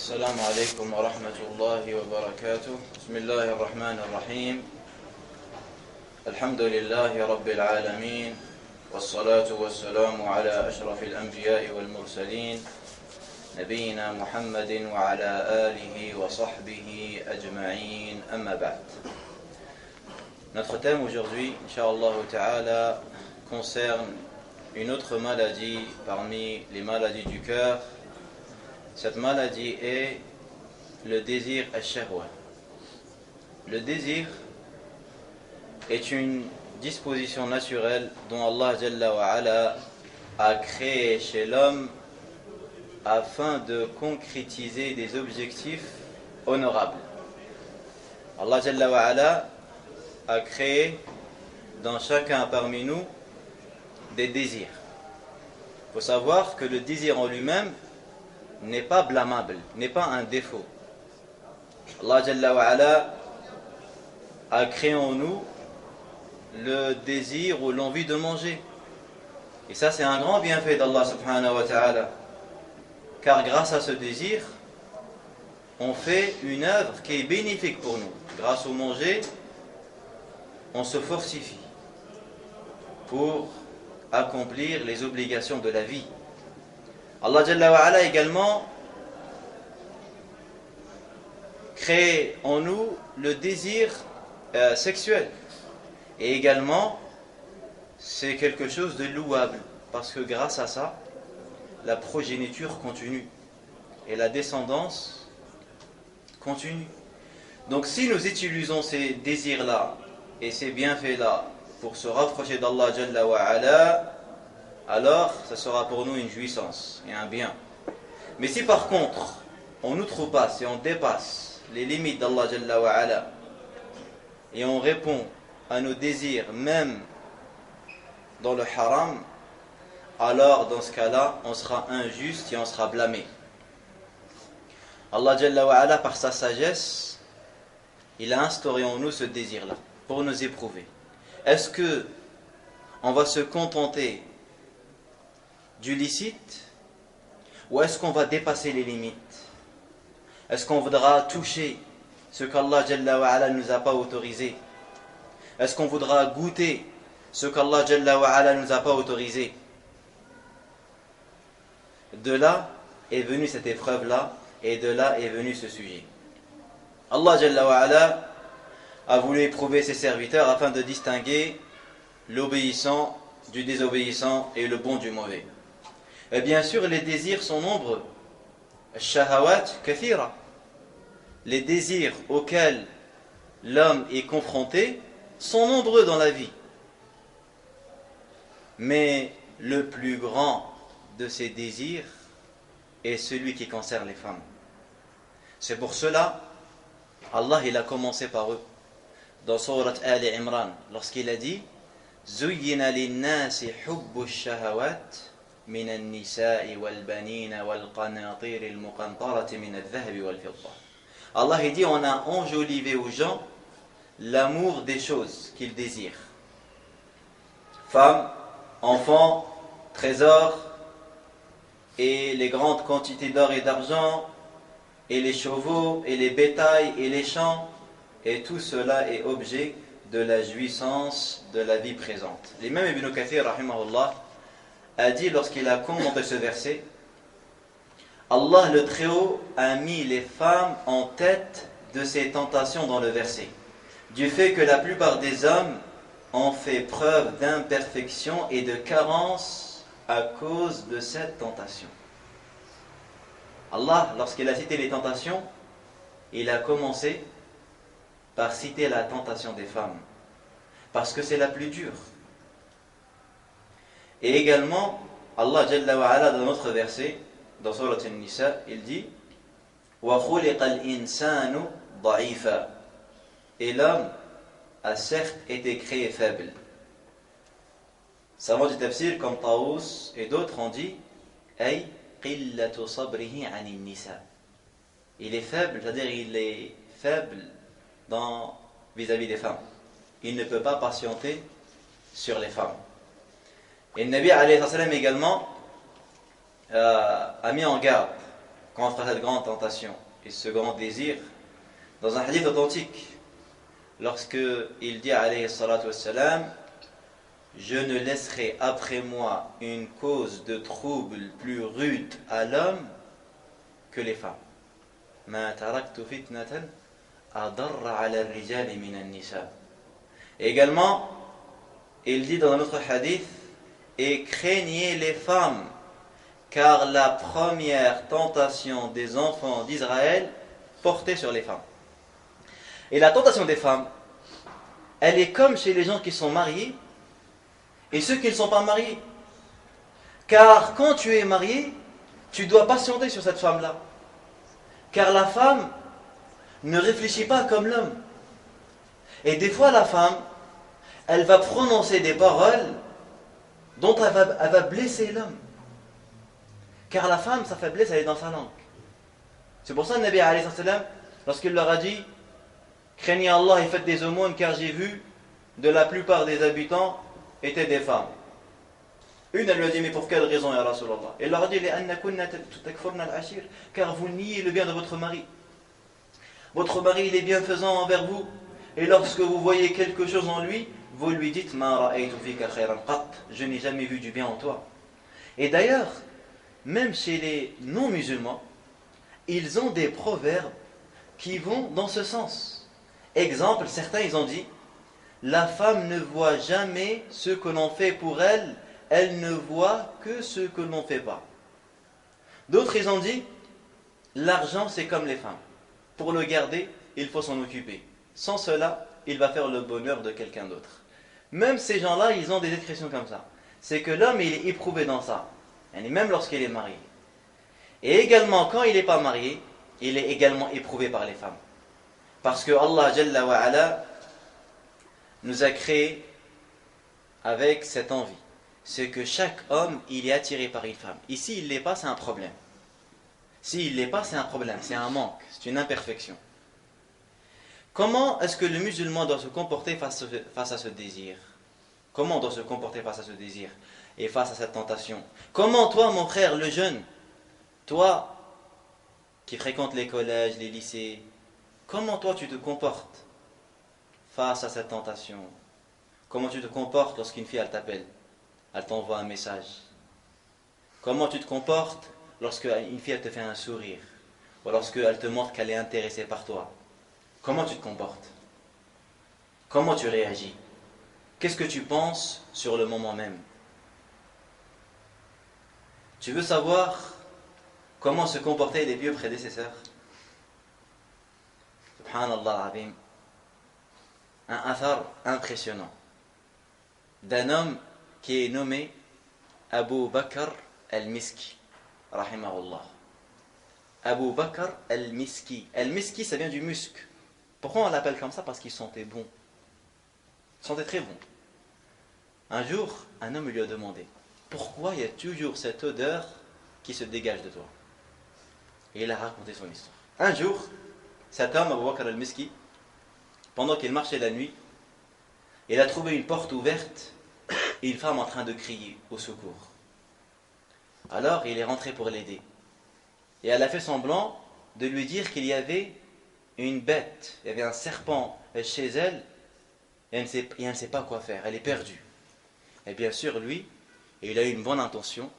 السلام عليكم ورحمة الله وبركاته. بسم الله الرحمن الرحيم. الحمد لله رب العالمين، والصلاة والسلام على أشرف الأنبياء والمرسلين نبينا محمد وعلى آله وصحبه أجمعين. أما بعد. Notre thème aujourd'hui, Inch'Allah Ta'ala, concerne une autre maladie parmi les maladies du cœur. Cette maladie est le désir al-shahwa. Le désir est une disposition naturelle dont Allah Jalla wa Ala a créé chez l'homme afin de concrétiser des objectifs honorables. Allah Jalla wa Ala a créé dans chacun parmi nous des désirs. Il faut savoir que le désir en lui-même n'est pas blâmable, n'est pas un défaut. Allah Jalla wa Ala a créé en nous le désir ou l'envie de manger. Et ça, c'est un grand bienfait d'Allah subhanahu wa ta'ala. Car grâce à ce désir, on fait une œuvre qui est bénéfique pour nous. Grâce au manger, on se fortifie pour accomplir les obligations de la vie. Allah Jalla wa Ala également crée en nous le désir sexuel. Et également, c'est quelque chose de louable, parce que grâce à ça, la progéniture continue et la descendance continue. Donc si nous utilisons ces désirs-là et ces bienfaits-là pour se rapprocher d'Allah Jalla wa Ala, alors ça sera pour nous une jouissance et un bien. Mais si par contre on outrepasse et on dépasse les limites d'Allah Jalla wa Ala et on répond à nos désirs même dans le haram, alors dans ce cas-là on sera injuste et on sera blâmé. Allah Jalla wa Ala, par sa sagesse, il a instauré en nous ce désir-là pour nous éprouver. Est-ce que on va se contenter du licite, ou est-ce qu'on va dépasser les limites? Est-ce qu'on voudra toucher ce qu'Allah Jalla wa Ala ne nous a pas autorisé? Est-ce qu'on voudra goûter ce qu'Allah Jalla wa Ala ne nous a pas autorisé? De là est venue cette épreuve-là, et de là est venu ce sujet. Allah Jalla wa Ala a voulu éprouver ses serviteurs afin de distinguer l'obéissant du désobéissant et le bon du mauvais. Et bien sûr, les désirs sont nombreux. Shahawat kathira. Les désirs auxquels l'homme est confronté sont nombreux dans la vie. Mais le plus grand de ces désirs est celui qui concerne les femmes. C'est pour cela, Allah il a commencé par eux. Dans Surat Ali Imran, lorsqu'il a dit Zuyyina linnasi hubbu shahawat من النساء والبنين والقناطير المقنطرة من الذهب والفضة. Allah dit, on a enjolivé aux gens l'amour des choses qu'ils désirent. Femmes, enfants, trésors, et les grandes quantités d'or et d'argent, et les chevaux, et les bétails, et les champs, et tout cela est objet de la jouissance de la vie présente. L'imam Ibn Kathir, rahimahullah, a dit lorsqu'il a commenté ce verset, Allah le Très-Haut a mis les femmes en tête de ces tentations dans le verset, du fait que la plupart des hommes ont fait preuve d'imperfection et de carence à cause de cette tentation. Allah, lorsqu'il a cité les tentations, il a commencé par citer la tentation des femmes, parce que c'est la plus dure. Et également, Allah Jalla wa Ala, dans notre verset, dans Surat An-Nisa, il dit وَخُلِقَ الْإِنسَانُ ضَعِيفًا. Et l'homme a certes été créé faible. Savants du tafsir comme Taous et d'autres ont dit أي قِلَّةُ صَبْرِهِ عَنِ النِّسَاءِ. Il est faible, c'est-à-dire il est faible vis-à-vis des femmes. Il ne peut pas patienter sur les femmes. Et le Nabi alayhi wa sallam également a mis en garde quand on fera cette grande tentation et ce grand désir, dans un hadith authentique, lorsque il dit alayhi salatu wassalam, je ne laisserai après moi une cause de trouble plus rude à l'homme que les femmes. Ma taraktu fitnatan adarra ala ar-rijali min an-nisa. Également, il dit dans un autre hadith, et craignez les femmes, car la première tentation des enfants d'Israël portait sur les femmes. Et la tentation des femmes, elle est comme chez les gens qui sont mariés et ceux qui ne sont pas mariés. Car quand tu es marié, tu dois patienter sur cette femme-là. Car la femme ne réfléchit pas comme l'homme. Et des fois, la femme, elle va prononcer des paroles dont elle va blesser l'homme. Car la femme, sa faiblesse, elle est dans sa langue. C'est pour ça que le Nabi alayhi salam, lorsqu'il leur a dit « Craignez Allah et faites des aumônes, car j'ai vu de la plupart des habitants étaient des femmes. » Une, elle lui a dit « Mais pour quelle raison, ya Rasulallah ?» Il leur a dit « Car vous niez le bien de votre mari. Votre mari, il est bienfaisant envers vous. Et lorsque vous voyez quelque chose en lui, vous lui dites « Ma ra'aytu fika khayran qat » Je n'ai jamais vu du bien en toi. Et d'ailleurs, même chez les non-musulmans, ils ont des proverbes qui vont dans ce sens. Exemple, certains ils ont dit la femme ne voit jamais ce que l'on fait pour elle, elle ne voit que ce que l'on ne fait pas. D'autres ils ont dit l'argent c'est comme les femmes. Pour le garder, il faut s'en occuper. Sans cela, il va faire le bonheur de quelqu'un d'autre. Même ces gens-là, ils ont des expressions comme ça. C'est que l'homme il est éprouvé dans ça. Et même lorsqu'il est marié. Et également, quand il n'est pas marié, il est également éprouvé par les femmes. Parce que Allah Jalla wa Ala nous a créé avec cette envie. C'est que chaque homme, il est attiré par une femme. Ici, il ne l'est pas, c'est un problème. S'il ne l'est pas, c'est un problème, c'est un manque, c'est une imperfection. Comment est-ce que le musulman doit se comporter face à ce désir? Comment on doit se comporter face à ce désir et face à cette tentation? Comment toi, mon frère, le jeune, toi qui fréquentes les collèges, les lycées, comment toi tu te comportes face à cette tentation? Comment tu te comportes lorsqu'une fille elle t'appelle, elle t'envoie un message? Comment tu te comportes lorsqu'une fille elle te fait un sourire, ou lorsqu'elle te montre qu'elle est intéressée par toi? Comment tu te comportes? Comment tu réagis? Qu'est-ce que tu penses sur le moment même? Tu veux savoir comment se comportaient les vieux prédécesseurs? Subhanallah al-Azim. Un athar impressionnant d'un homme qui est nommé Abu Bakr al-Miski, rahimahullah. Abu Bakr al-Miski. Al-Miski, ça vient du musc. Pourquoi on l'appelle comme ça? Parce qu'il sentait bon. Il sentait très bon. Un jour, un homme lui a demandé pourquoi il y a toujours cette odeur qui se dégage de toi? Et il a raconté son histoire. Un jour, cet homme, Abu Bakr al-Miski, pendant qu'il marchait la nuit, il a trouvé une porte ouverte et une femme en train de crier au secours. Alors il est rentré pour l'aider. Et elle a fait semblant de lui dire qu'il y avait une bête, il y avait un serpent chez elle, et elle ne sait pas quoi faire, elle est perdue. Et bien sûr, lui, il a eu une bonne intention,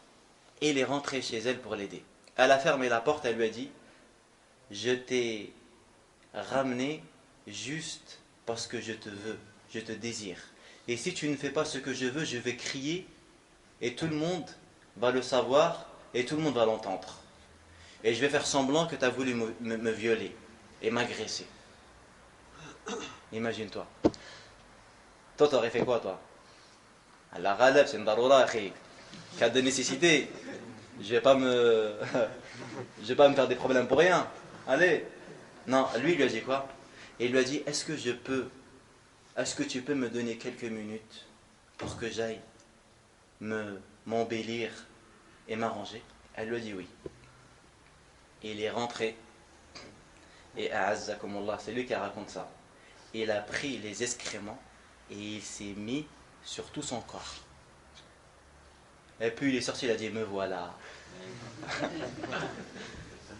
et il est rentré chez elle pour l'aider. Elle a fermé la porte, elle lui a dit « Je t'ai ramené juste parce que je te veux, je te désire. Et si tu ne fais pas ce que je veux, je vais crier, et tout le monde va le savoir, et tout le monde va l'entendre. Et je vais faire semblant que tu as voulu me violer et m'agresser. » Imagine-toi. Toi, t'aurais fait quoi, toi? La ghalab, c'est une daroura, cas de nécessité. Je vais pas me faire des problèmes pour rien. Allez. Non, lui, il lui a dit quoi? Et il lui a dit, est-ce que tu peux me donner quelques minutes pour que j'aille m'embellir et m'arranger? Elle lui a dit oui. Et il est rentré. Et a'azzakumullah, c'est lui qui raconte ça. Il a pris les excréments et il s'est mis sur tout son corps. Et puis il est sorti, il a dit, me voilà.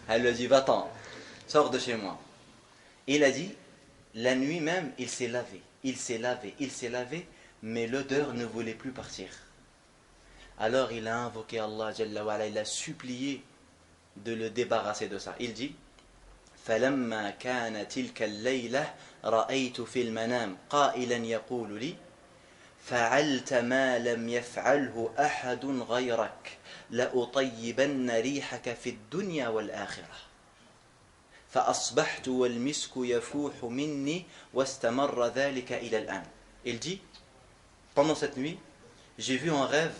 Elle lui a dit, va-t'en, sors de chez moi. Et il a dit, la nuit même, il s'est lavé, mais l'odeur ne voulait plus partir. Alors il a invoqué Allah Jalla wa Ala, il a supplié de le débarrasser de ça. Il dit, فلما كان تلك الليلة رأيت في المنام قائلا يقول لي فعلت ما لم يفعله أحد غيرك لأطيبن ريحك في الدنيا والآخرة فأصبحت والمسك يفوح مني واستمر ذلك إلى الآن. Il dit, pendant cette nuit, j'ai vu en rêve,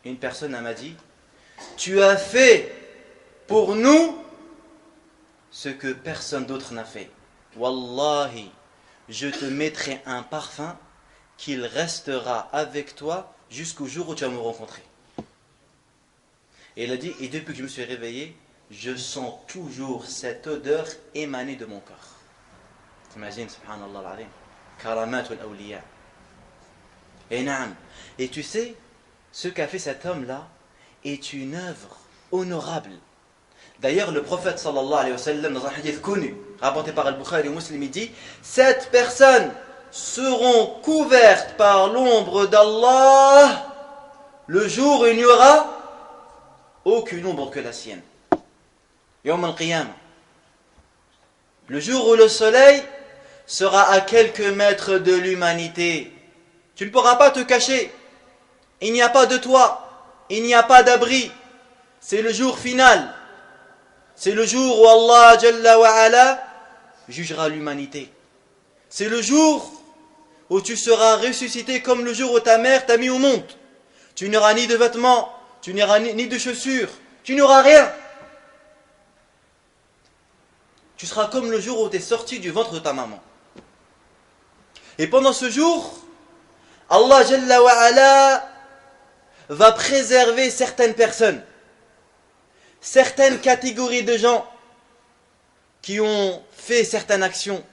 une personne m'a dit, tu as fait pour nous ce que personne d'autre n'a fait. Wallahi, je te mettrai un parfum qu'il restera avec toi jusqu'au jour où tu vas me rencontrer. Et il a dit, et depuis que je me suis réveillé, je sens toujours cette odeur émaner de mon corps. T'imagines, subhanallah al-azim, karamat al-awliya. Et tu sais, ce qu'a fait cet homme-là est une œuvre honorable. D'ailleurs, le prophète sallallahu alayhi wa sallam, dans un hadith connu, rapporté par Al-Bukhari et Muslim, il dit, 7 personnes seront couvertes par l'ombre d'Allah le jour où il n'y aura aucune ombre que la sienne. Yawm al-Qiyamah. Le jour où le soleil sera à quelques mètres de l'humanité. Tu ne pourras pas te cacher. Il n'y a pas de toit. Il n'y a pas d'abri. C'est le jour final. C'est le jour où Allah Jalla wa Ala jugera l'humanité. C'est le jour où tu seras ressuscité comme le jour où ta mère t'a mis au monde. Tu n'auras ni de vêtements, tu n'auras ni de chaussures, tu n'auras rien. Tu seras comme le jour où tu es sorti du ventre de ta maman. Et pendant ce jour, Allah Jalla wa Ala va préserver certaines personnes, certaines catégories de gens qui ont fait certaines actions.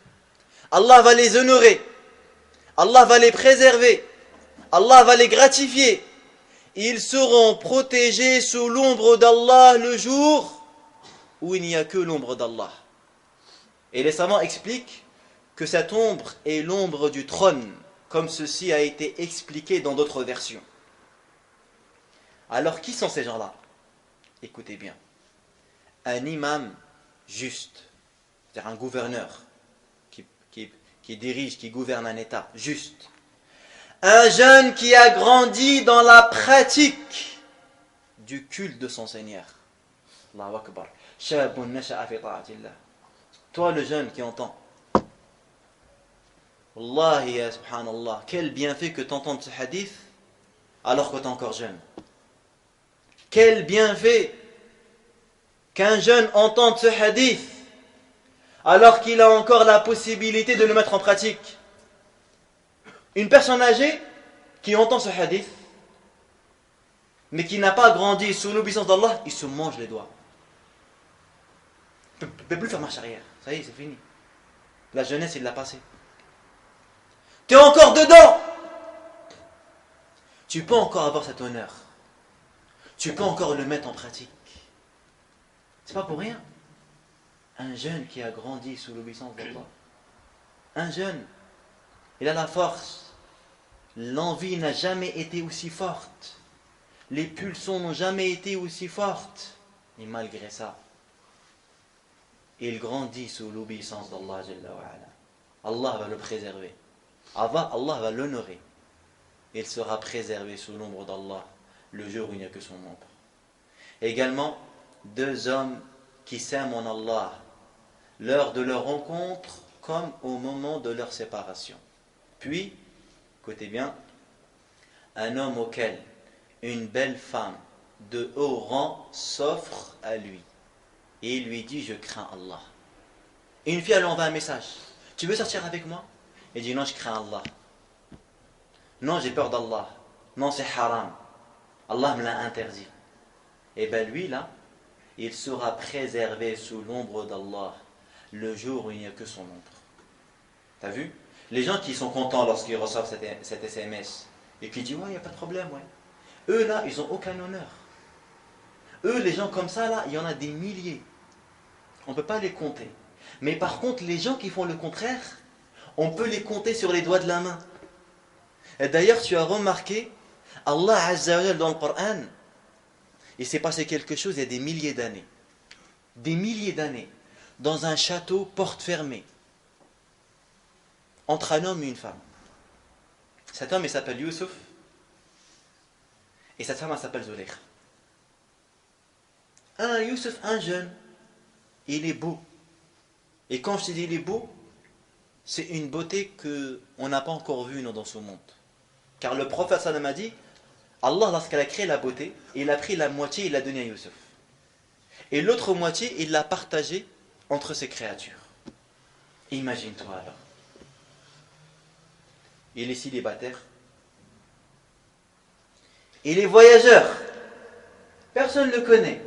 Allah va les honorer, Allah va les préserver, Allah va les gratifier. Ils seront protégés sous l'ombre d'Allah le jour où il n'y a que l'ombre d'Allah. Et les savants expliquent que cette ombre est l'ombre du trône, comme ceci a été expliqué dans d'autres versions. Alors qui sont ces gens-là? Écoutez bien. Un imam juste, c'est-à-dire un gouverneur qui dirige, qui gouverne un État juste. Un jeune qui a grandi dans la pratique du culte de son Seigneur. Allahu Akbar. Shabun nasha'a fi ta'atillah. Toi le jeune qui entend. Wallahi ya subhanallah, quel bienfait que t'entendes ce hadith alors que tu es encore jeune. Quel bienfait qu'un jeune entende ce hadith alors qu'il a encore la possibilité de le mettre en pratique. Une personne âgée qui entend ce hadith mais qui n'a pas grandi sous l'obéissance d'Allah, il se mange les doigts. Il ne peut plus faire marche arrière. Ça y est, c'est fini. La jeunesse, il l'a passé. Tu es encore dedans. Tu peux encore avoir cet honneur. Tu peux encore le mettre en pratique. C'est pas pour rien. Un jeune qui a grandi sous l'obéissance d'Allah. Un jeune, il a la force. L'envie n'a jamais été aussi forte. Les pulsions n'ont jamais été aussi fortes. Et malgré ça, il grandit sous l'obéissance d'Allah Jalla wa Ala. Allah va le préserver. Allah va l'honorer. Il sera préservé sous l'ombre d'Allah le jour où il n'y a que son ombre. Également, 2 hommes qui s'aiment en Allah, l'heure de leur rencontre comme au moment de leur séparation. Puis, écoutez bien, un homme auquel une belle femme de haut rang s'offre à lui. Et il lui dit, je crains Allah. Et une fille, elle envoie un message. Tu veux sortir avec moi? Il dit, non, je crains Allah. Non, j'ai peur d'Allah. Non, c'est haram. Allah me l'a interdit. Et bien lui, là, il sera préservé sous l'ombre d'Allah le jour où il n'y a que son ombre. T'as vu? Les gens qui sont contents lorsqu'ils reçoivent cet SMS et qui disent, ouais, il n'y a pas de problème, ouais. Eux, là, ils n'ont aucun honneur. Eux, les gens comme ça, là, il y en a des milliers. On ne peut pas les compter. Mais par contre, les gens qui font le contraire, on peut les compter sur les doigts de la main. Et d'ailleurs, tu as remarqué, Allah Azza wa Jal dans le Coran, il s'est passé quelque chose il y a des milliers d'années. Des milliers d'années. Dans un château, porte fermée. Entre un homme et une femme. Cet homme, il s'appelle Youssouf. Et cette femme, elle s'appelle Zulaykha. Youssouf, un jeune, il est beau. Et quand je te dis il est beau, c'est une beauté qu'on n'a pas encore vue dans ce monde. Car le prophète sallam a dit, Allah, lorsqu'il a créé la beauté, il a pris la moitié et il l'a donnée à Youssouf. Et l'autre moitié, il l'a partagée entre ses créatures. Imagine-toi alors. Il est célibataire. Il est voyageur. Personne ne le connaît.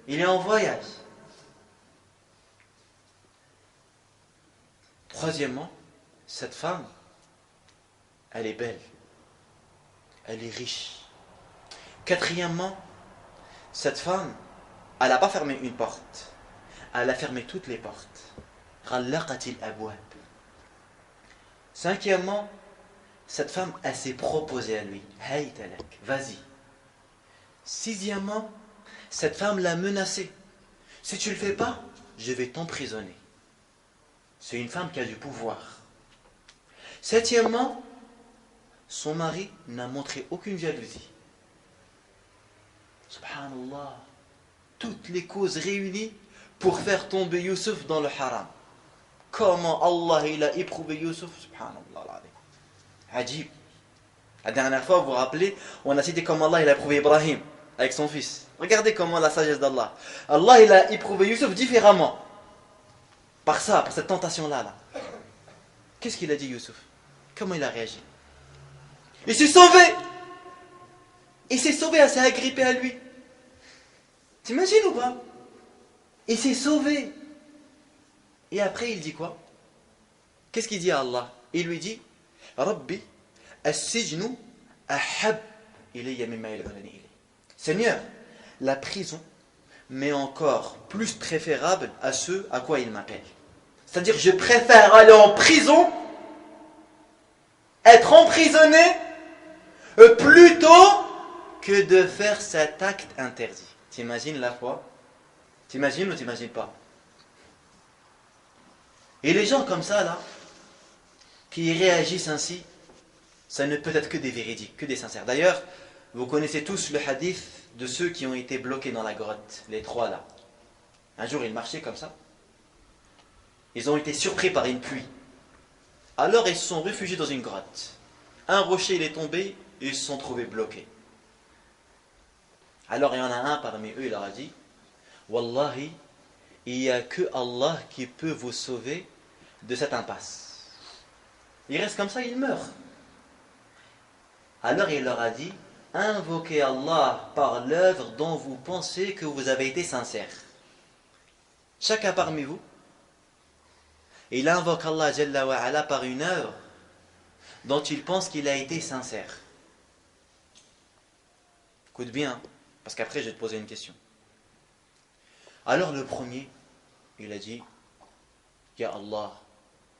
Il est en voyage. Troisièmement, cette femme, elle est belle. Elle est riche. Quatrièmement, cette femme, elle n'a pas fermé une porte. Elle a fermé toutes les portes. Rallaqatil abwab. Cinquièmement, cette femme, elle s'est proposée à lui. Haytalak, vas-y. Sixièmement, cette femme l'a menacé. Si tu ne le fais pas, je vais t'emprisonner. C'est une femme qui a du pouvoir. Septièmement, son mari n'a montré aucune jalousie. Subhanallah. Toutes les causes réunies pour faire tomber Youssouf dans le haram. Comment Allah il a éprouvé Youssouf, subhanallah. Ajib. La dernière fois, vous vous rappelez, on a cité comment Allah il a éprouvé Ibrahim avec son fils. Regardez comment la sagesse d'Allah. Allah il a éprouvé Youssouf différemment. Par ça, par cette tentation-là. Là. Qu'est-ce qu'il a dit Youssouf? Comment il a réagi? Il s'est sauvé. Il s'est sauvé, elle s'est agrippée à lui. T'imagines ou pas? Il s'est sauvé. Et après, il dit quoi? Qu'est-ce qu'il dit à Allah? Il lui dit Rabbi, as-sijnu ahab ilayya mimma yad'unani ilayhi. Seigneur, la prison m'est encore plus préférable à ce à quoi il m'appelle. C'est-à-dire, je préfère aller en prison, être emprisonné, plutôt que de faire cet acte interdit. T'imagines la foi? T'imagines ou t'imagines pas? Et les gens comme ça, là, qui réagissent ainsi, ça ne peut être que des véridiques, que des sincères. D'ailleurs, vous connaissez tous le hadith de ceux qui ont été bloqués dans la grotte, les trois là. Un jour, ils marchaient comme ça. Ils ont été surpris par une pluie. Alors, ils se sont réfugiés dans une grotte. Un rocher, il est tombé, et ils se sont trouvés bloqués. Alors, il y en a un parmi eux, il leur a dit Wallahi, il n'y a que Allah qui peut vous sauver de cette impasse. Il reste comme ça, il meurt. Alors, il leur a dit invoquez Allah par l'œuvre dont vous pensez que vous avez été sincère. Chacun parmi vous, il invoque Allah Jalla wa Ala par une œuvre dont il pense qu'il a été sincère. Écoute bien, parce qu'après je vais te poser une question. Alors le premier, il a dit Ya Allah,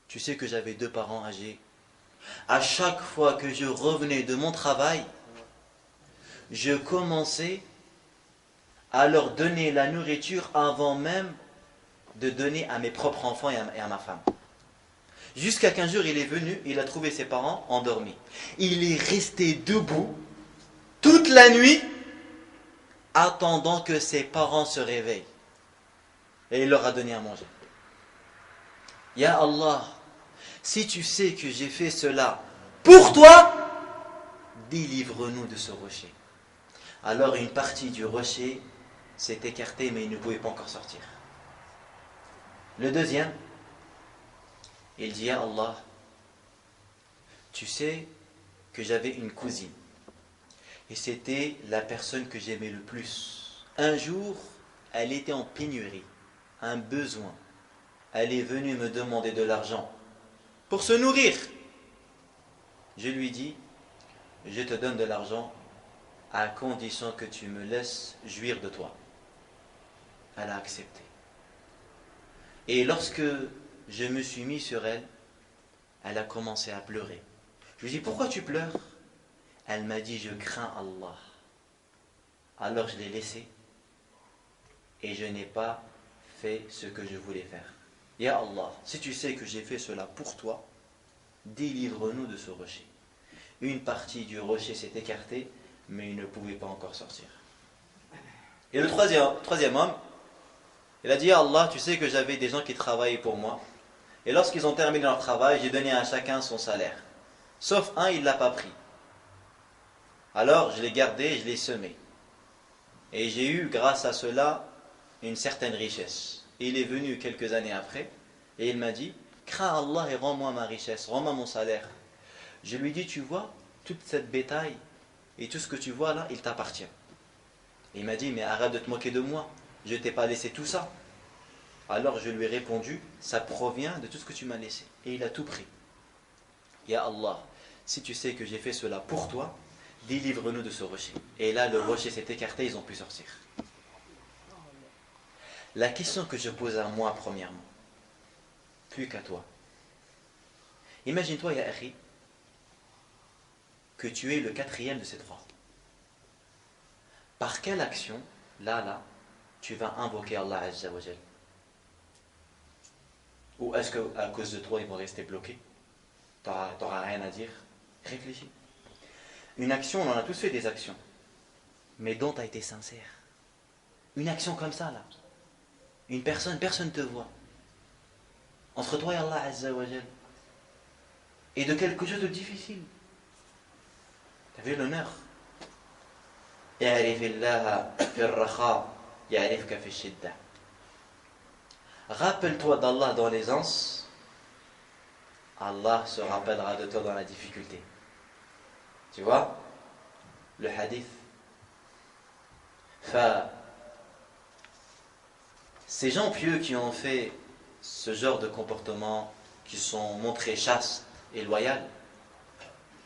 tu sais que j'avais 2 parents âgés. À chaque fois que je revenais de mon travail, je commençais à leur donner la nourriture avant même de donner à mes propres enfants et à ma femme. Jusqu'à qu'un jour il est venu, il a trouvé ses parents endormis. Il est resté debout toute la nuit, attendant que ses parents se réveillent. Et il leur a donné à manger. Ya Allah, si tu sais que j'ai fait cela pour toi, délivre-nous de ce rocher. Alors une partie du rocher s'est écartée, mais il ne pouvait pas encore sortir. Le deuxième, il dit Ya Allah, tu sais que j'avais une cousine et c'était la personne que j'aimais le plus. Un jour, elle était en pénurie, un besoin. Elle est venue me demander de l'argent pour se nourrir. Je lui dis je te donne de l'argent à condition que tu me laisses jouir de toi. Elle a accepté. Et lorsque je me suis mis sur elle, elle a commencé à pleurer. Je lui ai dit, pourquoi tu pleures? Elle m'a dit, je crains Allah. Alors je l'ai laissée et je n'ai pas fait ce que je voulais faire. Ya Allah, si tu sais que j'ai fait cela pour toi, délivre-nous de ce rocher. Une partie du rocher s'est écartée, mais il ne pouvait pas encore sortir. Et le troisième homme, il a dit, ya Allah, tu sais que j'avais des gens qui travaillaient pour moi. Et lorsqu'ils ont terminé leur travail, j'ai donné à chacun son salaire. Sauf un, il ne l'a pas pris. Alors, je l'ai gardé et je l'ai semé. Et j'ai eu, grâce à cela, une certaine richesse. Et il est venu quelques années après, et il m'a dit, crains Allah et rends-moi ma richesse, rends-moi mon salaire. Je lui ai dit, tu vois, toute cette bétail et tout ce que tu vois là, il t'appartient. Et il m'a dit, mais arrête de te moquer de moi, je ne t'ai pas laissé tout ça. Alors je lui ai répondu, ça provient de tout ce que tu m'as laissé. Et il a tout pris. Ya Allah, si tu sais que j'ai fait cela pour toi, délivre-nous de ce rocher. Et là, le rocher s'est écarté, ils ont pu sortir. La question que je pose à moi, premièrement, plus qu'à toi. Imagine-toi, ya akhi, que tu es le quatrième de ces trois. Par quelle action, là, tu vas invoquer Allah Azza wa Jal? Ou est-ce qu'à cause de toi, ils vont rester bloqués? Tu n'auras rien à dire? Réfléchis. Une action, on en a tous fait des actions, mais dont tu as été sincère. Une action comme ça, là. Une personne, personne ne te voit. Entre toi et Allah Azza wa Jal. Et de quelque chose de difficile. Tu as vu l'honneur. Rappelle-toi d'Allah dans l'aisance, Allah se rappellera de toi dans la difficulté. Tu vois le hadith. Ces gens pieux qui ont fait ce genre de comportement, qui sont montrés chastes et loyaux,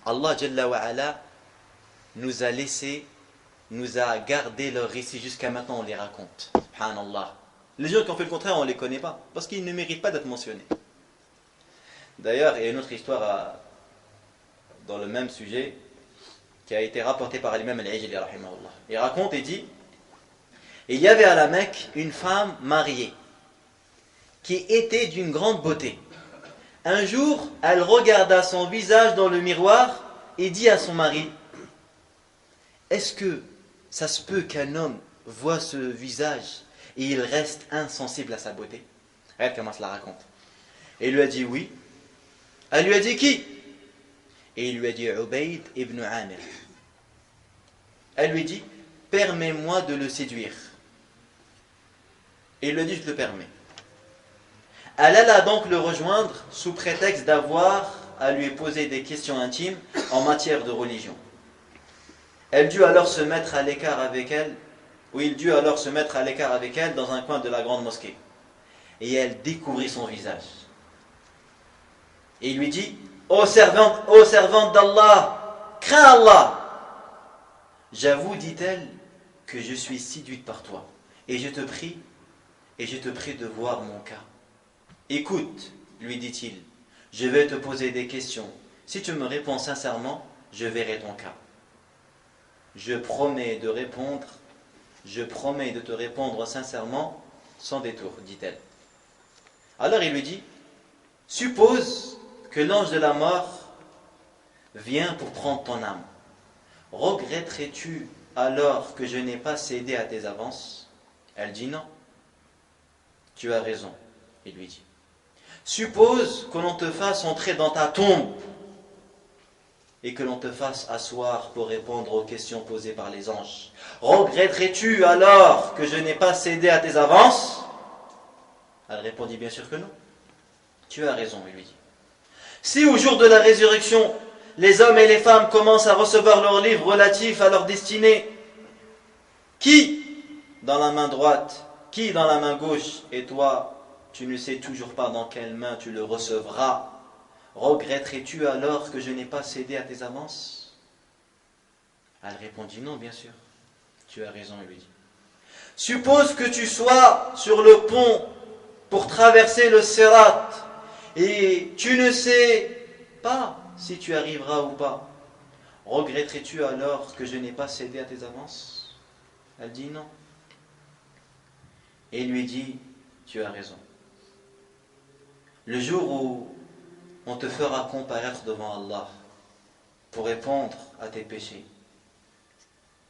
Allah Jalla wa Ala nous a laissé, nous a gardé leur récit jusqu'à maintenant, on les raconte. Subhanallah. Les gens qui ont fait le contraire, on ne les connaît pas, parce qu'ils ne méritent pas d'être mentionnés. D'ailleurs, il y a une autre histoire dans le même sujet qui a été rapportée par l'imam al-Ijli rahimahullah. Il raconte et dit, il y avait à la Mecque une femme mariée qui était d'une grande beauté. Un jour, elle regarda son visage dans le miroir et dit à son mari, est-ce que ça se peut qu'un homme voit ce visage et il reste insensible à sa beauté? Regarde comment cela raconte. Et il lui a dit oui. Elle lui a dit qui? Et il lui a dit Ubayd ibn Amir. Elle lui dit, permets-moi de le séduire. Et il lui a dit, je te le permets. Elle alla donc le rejoindre sous prétexte d'avoir à lui poser des questions intimes en matière de religion. Elle dut alors se mettre à l'écart avec elle, ou il dut alors se mettre à l'écart avec elle dans un coin de la grande mosquée. Et elle découvrit son visage. Et il lui dit, ô servante d'Allah, crains Allah. J'avoue, dit-elle, que je suis séduite par toi. Et je te prie de voir mon cas. Écoute, lui dit-il, je vais te poser des questions. Si tu me réponds sincèrement, je verrai ton cas. Je promets de te répondre sincèrement, sans détour, dit-elle. Alors il lui dit, suppose que l'ange de la mort vient pour prendre ton âme. Regretterais-tu alors que je n'ai pas cédé à tes avances? Elle dit non. Tu as raison, il lui dit. Suppose que l'on te fasse entrer dans ta tombe et que l'on te fasse asseoir pour répondre aux questions posées par les anges. Regretterais-tu alors que je n'ai pas cédé à tes avances? Elle répondit bien sûr que non. Tu as raison, il lui dit. Si au jour de la résurrection, les hommes et les femmes commencent à recevoir leurs livres relatifs à leur destinée, qui dans la main droite, qui dans la main gauche, et toi, tu ne sais toujours pas dans quelle main tu le recevras, regretterais-tu alors que je n'ai pas cédé à tes avances? Elle répondit non, bien sûr. Tu as raison, il lui dit. Suppose que tu sois sur le pont pour traverser le Sirat et tu ne sais pas si tu arriveras ou pas, regretterais-tu alors que je n'ai pas cédé à tes avances? Elle dit non. Et il lui dit, tu as raison. Le jour où on te fera comparaître devant Allah pour répondre à tes péchés,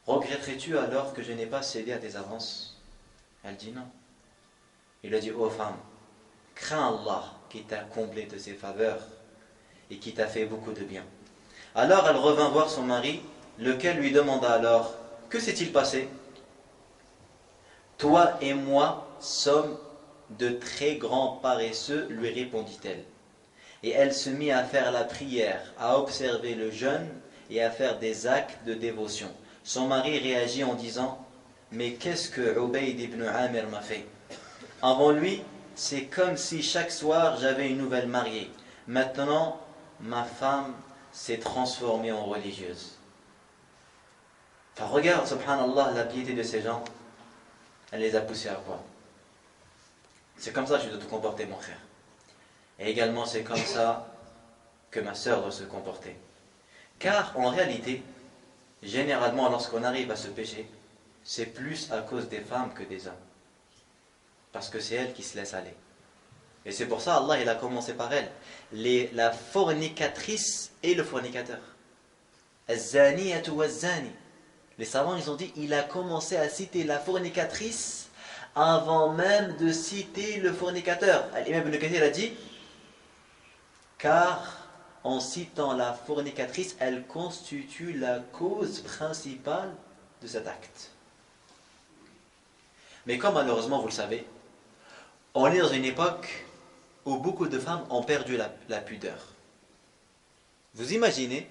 regretterais-tu alors que je n'ai pas cédé à tes avances? Elle dit non. Il a dit, ô femme, crains Allah qui t'a comblé de ses faveurs et qui t'a fait beaucoup de bien. Alors elle revint voir son mari, lequel lui demanda alors, que s'est-il passé? Toi et moi sommes de très grands paresseux, lui répondit-elle. Et elle se mit à faire la prière, à observer le jeûne et à faire des actes de dévotion. Son mari réagit en disant, mais qu'est-ce que Ubayd ibn Amir m'a fait? Avant lui, c'est comme si chaque soir j'avais une nouvelle mariée. Maintenant, ma femme s'est transformée en religieuse. Enfin, regarde, subhanallah, la piété de ces gens. Elle les a poussés à quoi? C'est comme ça que je dois te comporter, mon frère. Et également, c'est comme ça que ma sœur doit se comporter. Car, en réalité, généralement, lorsqu'on arrive à ce péché, c'est plus à cause des femmes que des hommes. Parce que c'est elles qui se laissent aller. Et c'est pour ça, Allah, il a commencé par elle. La fornicatrice et le fornicateur. Az-zaniyatu waz-zani. Les savants, ils ont dit, il a commencé à citer la fornicatrice avant même de citer le fornicateur. L'imam Ibn Kathir a dit, car en citant la fornicatrice, elle constitue la cause principale de cet acte. Mais comme malheureusement, vous le savez, on est dans une époque où beaucoup de femmes ont perdu la pudeur. Vous imaginez,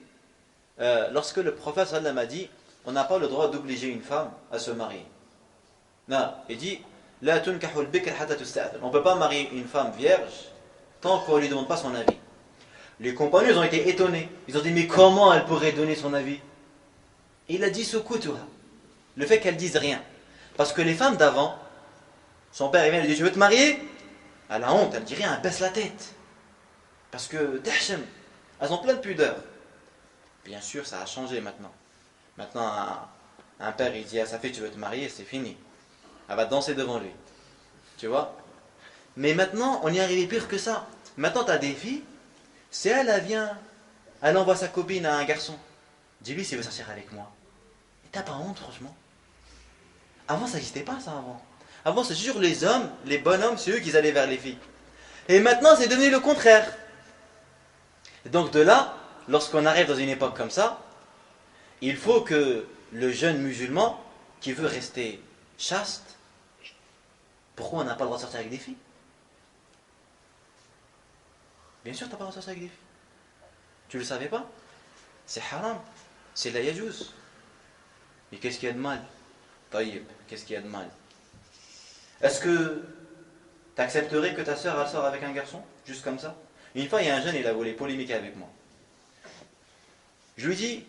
lorsque le prophète sallam a dit, on n'a pas le droit d'obliger une femme à se marier. Non, il dit, la tunkahul bikr hatta tusta'dhan. On ne peut pas marier une femme vierge tant qu'on ne lui demande pas son avis. Les compagnons ils ont été étonnés. Ils ont dit, mais comment elle pourrait donner son avis? Il a dit, sukutuha, le fait qu'elle dise rien. Parce que les femmes d'avant, son père il vient, il dit, tu veux te marier? Elle a honte, elle dit rien, elle baisse la tête. Parce que, dahshem, elles ont plein de pudeur. Bien sûr, ça a changé maintenant. Maintenant, un père il dit à sa fille, tu veux te marier, c'est fini. Elle va danser devant lui. Tu vois? Mais maintenant, on y est arrivé pire que ça. Maintenant, tu as des filles, c'est elle, elle vient, elle envoie sa copine à un garçon. Dis-lui s'il veut sortir avec moi. Et t'as pas honte, franchement? Avant, ça n'existait pas, ça, avant. Avant, c'est toujours les hommes, les bonhommes, c'est eux qui allaient vers les filles. Et maintenant, c'est devenu le contraire. Et donc, de là, lorsqu'on arrive dans une époque comme ça, il faut que le jeune musulman qui veut rester chaste, pourquoi on n'a pas le droit de sortir avec des filles? Bien sûr, tu n'as pas le droit de sortir avec des filles. Tu ne le savais pas? C'est haram. C'est la yajouz. Mais qu'est-ce qu'il y a de mal? Taïb, qu'est-ce qu'il y a de mal? Est-ce que tu accepterais que ta sœur elle sort avec un garçon? Juste comme ça? Une fois, il y a un jeune, il a voulu polémiquer avec moi. Je lui dis,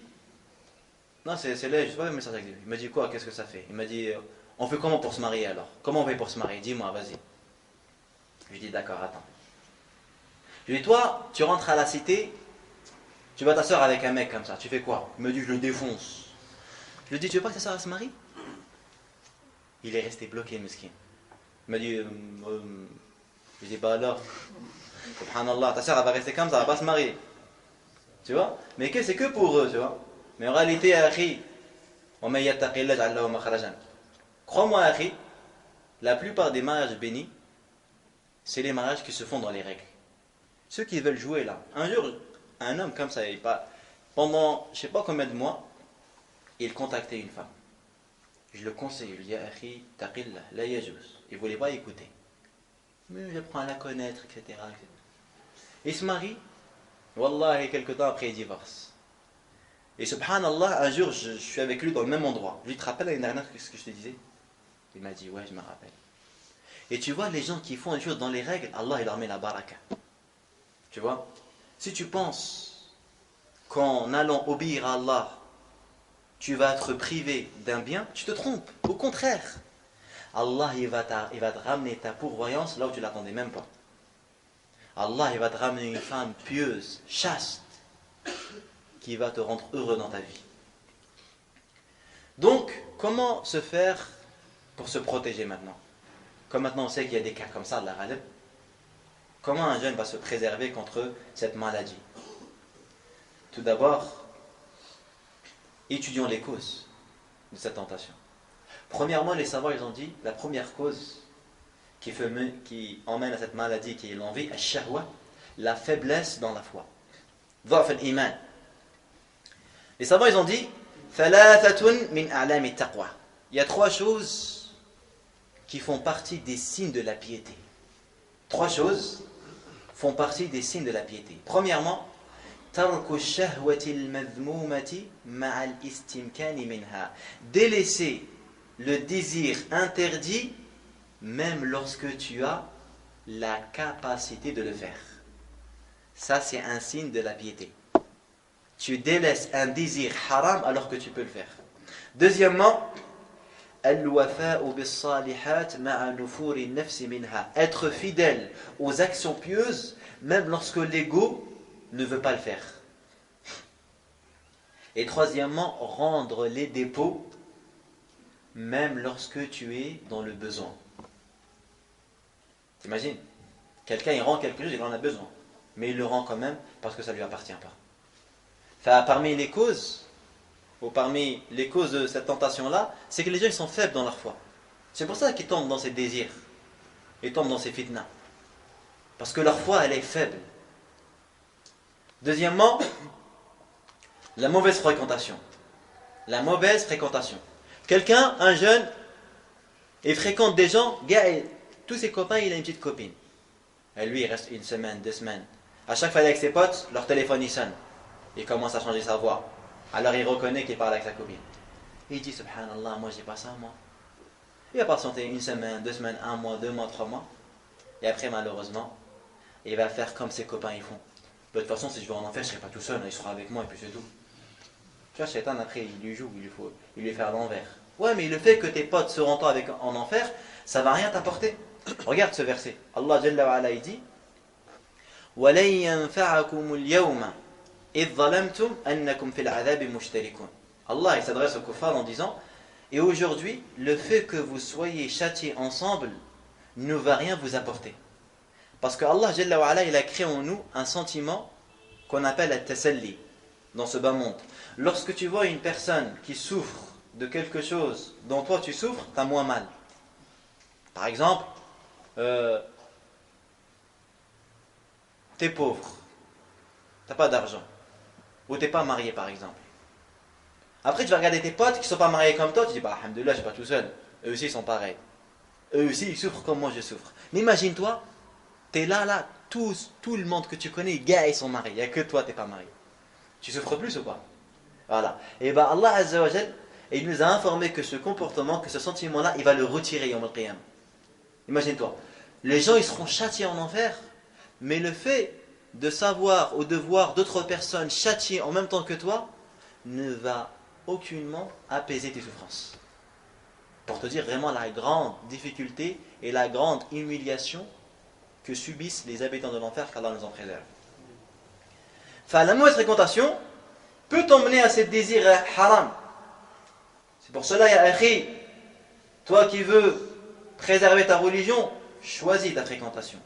non, c'est là, je ne sais pas, mais ça avec lui. Il m'a dit quoi? Qu'est-ce que ça fait? Il m'a dit, on fait comment pour se marier alors? Comment on fait pour se marier? Dis-moi, vas-y. Je lui dis, d'accord, attends. Je lui dis, toi, tu rentres à la cité, tu vas t'asseoir avec un mec comme ça, tu fais quoi? Il me dit, je le défonce. Je lui dis, tu veux pas que ta soeur se marie? Il est resté bloqué, mesquin. Il m'a dit, je dis, bah alors, subhanallah, ta soeur elle va rester comme ça, elle va pas se marier. Tu vois? Mais c'est que pour eux, tu vois? Mais en réalité, akhi, crois-moi, akhi, la plupart des mariages bénis, c'est les mariages qui se font dans les règles. Ceux qui veulent jouer là. Un jour, un homme comme ça, pendant je ne sais pas combien de mois, il contactait une femme. Je le conseille, je lui dis, akhi, taqillah, la yajouz. Il ne voulait pas écouter. Mais j'apprends à la connaître, etc. Il se marie, wallah, et quelques temps après, il divorce. Et subhanallah, un jour, je suis avec lui dans le même endroit. Je lui te rappelles l'année dernière ce que je te disais? Il m'a dit, ouais, je me rappelle. Et tu vois, les gens qui font les choses dans les règles, Allah, il leur met la baraka. Tu vois? Si tu penses qu'en allant obéir à Allah, tu vas être privé d'un bien, tu te trompes. Au contraire. Allah il va te ramener ta pourvoyance là où tu ne l'attendais même pas. Allah il va te ramener une femme pieuse, chaste, qui va te rendre heureux dans ta vie. Donc, comment se faire pour se protéger maintenant? Comme maintenant on sait qu'il y a des cas comme ça, Allah ghalib, comment un jeune va se préserver contre cette maladie? Tout d'abord, étudions les causes de cette tentation. Premièrement, les savants ils ont dit, la première cause qui emmène à cette maladie qui est l'envie, al-shahwa, la faiblesse dans la foi. Dha'f al-iman. Les savants ils ont dit, thalathatun min a'lam at-taqwa. Il y a 3 choses qui font partie des signes de la piété. 3 choses font partie des signes de la piété. Premièrement, tarku ash-shahwati al-madhmumati ma'a al-istimkani minha. Délaisser le désir interdit même lorsque tu as la capacité de le faire. Ça c'est un signe de la piété. Tu délaisses un désir haram alors que tu peux le faire. Deuxièmement, al-wafa'u bis-salihat ma'a nufuri an-nafsi minha. Être fidèle aux actions pieuses même lorsque l'ego ne veut pas le faire. Et troisièmement, rendre les dépôts même lorsque tu es dans le besoin. T'imagines? Quelqu'un il rend quelque chose, il en a besoin, mais il le rend quand même parce que ça ne lui appartient pas. Enfin, parmi les causes de cette tentation-là, c'est que les gens ils sont faibles dans leur foi. C'est pour ça qu'ils tombent dans ces désirs, ils tombent dans ces fitnas. Parce que leur foi, elle est faible. Deuxièmement, la mauvaise fréquentation. La mauvaise fréquentation. Quelqu'un, un jeune, il fréquente des gens, tous ses copains, il a une petite copine. Et lui, il reste 1 semaine, 2 semaines. À chaque fois avec ses potes, leur téléphone il sonne. Il commence à changer sa voix. Alors il reconnaît qu'il parle avec sa copine. Il dit, subhanallah, moi j'ai pas ça, moi. Il va patienter 1 semaine, 2 semaines, 1 mois, 2 mois, 3 mois. Et après, malheureusement, il va faire comme ses copains ils font. De toute façon, si je vais en enfer, je ne serai pas tout seul, il sera avec moi et puis c'est tout. Tu vois, Shaitan, après, il lui joue, il lui fait à l'envers. Ouais, mais le fait que tes potes seront en enfer, ça ne va rien t'apporter. Regarde ce verset. Allah Jalla wa Ala, il dit وَلَن يَنْفَعَكُمُ الْيَوْمَ إِذْ ظَلَمْتُمْ أَنَّكُمْ فِي الْعَذَابِ مُشْتَرِكُونَ. Allah, il s'adresse aux kuffars en disant, et aujourd'hui, le fait que vous soyez châtiés ensemble ne va rien vous apporter. Parce que Allah Jalla wa Ala, il a créé en nous un sentiment qu'on appelle at-tasalli dans ce bas monde. Lorsque tu vois une personne qui souffre de quelque chose dont toi tu souffres, tu as moins mal. Par exemple, tu es pauvre, tu n'as pas d'argent, ou tu n'es pas marié par exemple. Après tu vas regarder tes potes qui ne sont pas mariés comme toi, tu dis bah alhamdoulilah, je ne suis pas tout seul, eux aussi ils sont pareils. Eux aussi ils souffrent comme moi je souffre. Mais imagine-toi, tu es là, tout le monde que tu connais, les gars ils sont mariés, il n'y a que toi tu n'es pas marié. Tu souffres plus ou pas? Voilà. Et bien Allah Azza wa Jal, il nous a informé que ce comportement, que ce sentiment-là, il va le retirer Yawm al-Qiyam. Imagine-toi, les gens ils seront châtiés en enfer, mais le fait de savoir ou de voir d'autres personnes châtiées en même temps que toi ne va aucunement apaiser tes souffrances. Pour te dire vraiment la grande difficulté et la grande humiliation que subissent les habitants de l'enfer, qu'Allah nous en préserve. Enfin, la mauvaise fréquentation peut t'emmener à ces désirs haram. C'est pour cela, ya akhi, toi qui veux préserver ta religion, choisis ta fréquentation.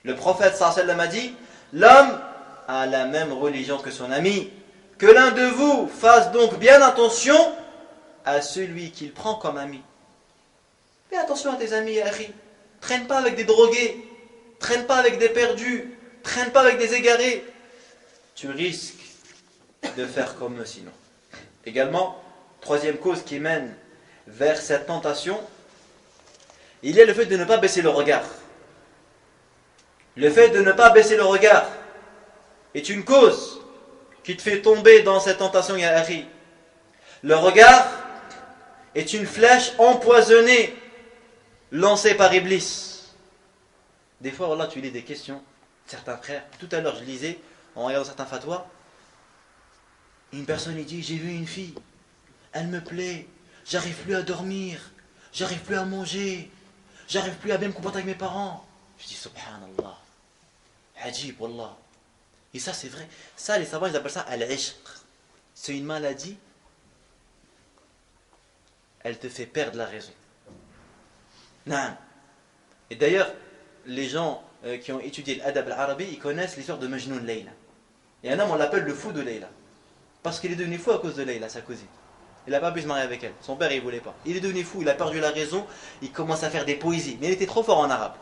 Le prophète sallallahu alayhi wa sallam a dit, l'homme a la même religion que son ami. Que l'un de vous fasse donc bien attention à celui qu'il prend comme ami. Fais attention à tes amis, ya akhi. Traîne pas avec des drogués, traîne pas avec des perdus, traîne pas avec des égarés. Tu risques de faire comme eux sinon. Également, troisième cause qui mène vers cette tentation, il y a le fait de ne pas baisser le regard. Le fait de ne pas baisser le regard est une cause qui te fait tomber dans cette tentation, ya akhi. Le regard est une flèche empoisonnée lancée par Iblis. Des fois, là, tu lis des questions, certains frères. Tout à l'heure, je lisais, en regardant certains fatwas, une personne il dit, j'ai vu une fille, elle me plaît, j'arrive plus à dormir, j'arrive plus à manger, j'arrive plus à bien me comporter avec mes parents. Je dis subhanallah, ajib wallah. Et ça c'est vrai, ça les savants ils appellent ça al-ishq. C'est une maladie, elle te fait perdre la raison. Non. Et d'ailleurs, les gens qui ont étudié l'adab al-arabi, ils connaissent l'histoire de Majnoun Layla. Et un homme, on l'appelle le fou de Layla. Parce qu'il est devenu fou à cause de Layla, sa cousine. Il n'a pas pu se marier avec elle. Son père, il ne voulait pas. Il est devenu fou, il a perdu la raison, il commence à faire des poésies. Mais il était trop fort en arabe.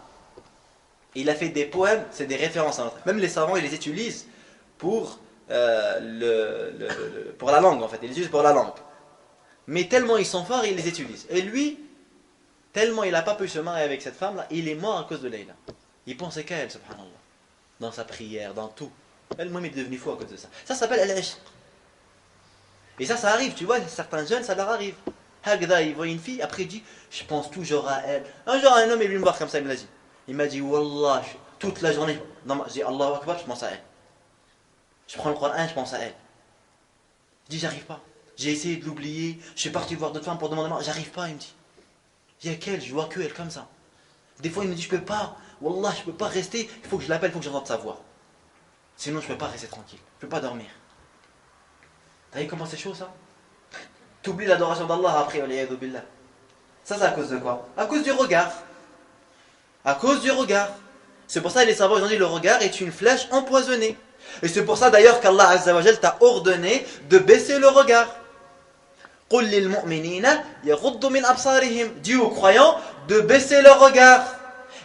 Et il a fait des poèmes, c'est des références à notre. Même les savants, ils les utilisent pour, pour la langue, en fait. Ils les utilisent pour la langue. Mais tellement ils sont forts, ils les utilisent. Et lui, tellement il n'a pas pu se marier avec cette femme-là, il est mort à cause de Layla. Il pensait qu'à elle, subhanallah. Dans sa prière, dans tout. Elle-même est devenue fou à cause de ça. Ça s'appelle al-ishq. Et ça arrive, tu vois, certains jeunes, ça leur arrive. Hagda, il voit une fille, après il dit, je pense toujours à elle. Un jour, un homme est venu me voir comme ça, il me l'a dit. Il m'a dit, Wallah, toute la journée, je dis Allahu Akbar, je pense à elle. Je prends le Coran, je pense à elle. Je dis, j'arrive pas. J'ai essayé de l'oublier, je suis parti voir d'autres femmes pour demander, j'arrive pas, il me dit. Il y a qu'elle, je vois que elle comme ça. Des fois, il me dit, je peux pas, Wallah, je peux pas rester, il faut que je l'appelle, il faut que j'entende sa voix. Sinon, je peux pas rester tranquille, je peux pas dormir. T'as vu comment c'est chaud ça? T'oublies l'adoration d'Allah après, billah. Ça c'est à cause de quoi? À cause du regard. À cause du regard. C'est pour ça que les savants ont dit le regard est une flèche empoisonnée. Et c'est pour ça d'ailleurs qu'Allah Azza wa Jal t'a ordonné de baisser le regard. قُلْ لِلْمُؤْمِنِينَ يَغُضُّ مِنْ أَبْصَارِهِمْ. Dis aux croyants de baisser leur regard